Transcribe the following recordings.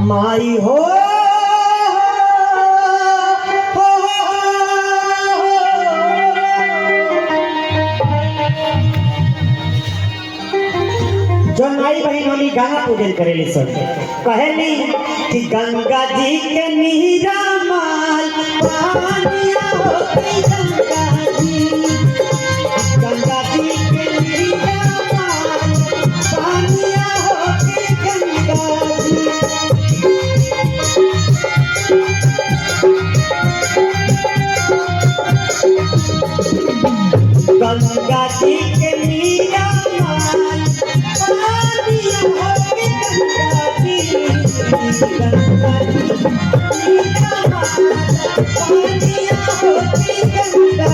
माई हो जो नाई बहन वाली गाना पूजन करेली सब कहली कि गंगा जी के नीरा माल पानिया होती गंगा जी के नीरा माल पानिया होती गंगा जी के नीरा माल पानिया होती गंगा जी नीरा माल पानिया होती गंगा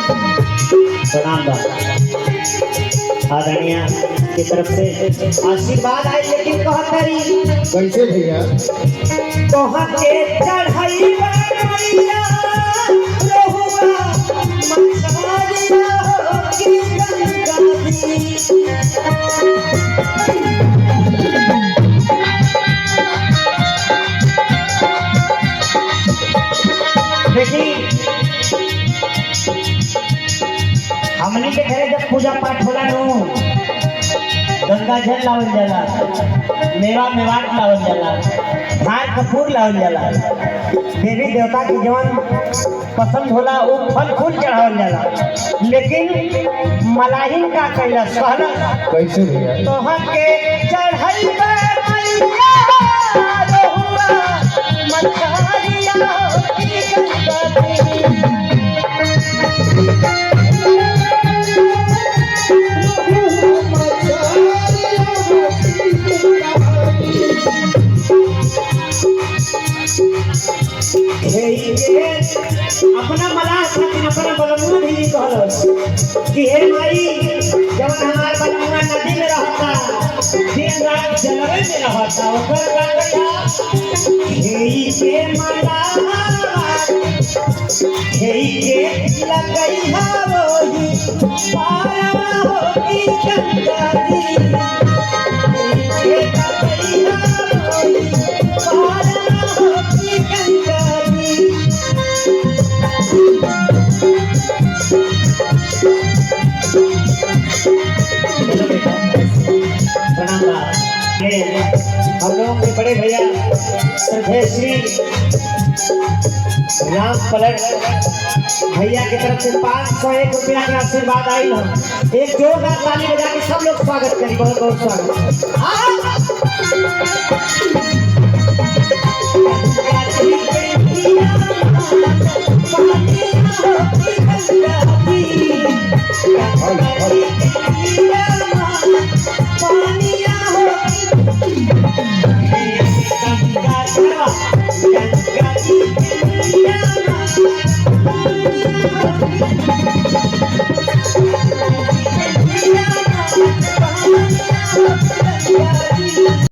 प्रणाम आदरणीय की तरफ से आशीर्वाद आए, लेकिन कह करी कैसे भैया कह के चढ़ाई मैया रहुआ मछरिया हो की गंगा देखी हमने के घरे जब पूजा पाठ होला नु गंगा जल लावल जाला, मेवा मेवाट लावल जाला, भार कपूर लावल जाला, देवी देवता के जवन पसंद होला वो फल फूल चढ़ावल जाला। लेकिन मलाहिन का कैला कहला कैसे भैया तोह के चढ़ाई मैया रहुआ मछरिया होती गंगा अपना मलाह खातिर अपना बलमुआ भी कहल कि हे माई जब हमार बलमुआ नदी में रहता दिन रात जलवे में रहता ओकर का कहिया हे के मलाह हे के लगई हावोही पारा होती गंगा जी हे लगई हावोही पारा होती गंगा जी। हम लोग के बड़े भैया श्रद्धेय श्री राम पलट भैया की तरफ से 501 रुपया का आशीर्वाद आई हम एक जोरदार ताली बजा के सब लोग स्वागत करें, बहुत बहुत स्वागत।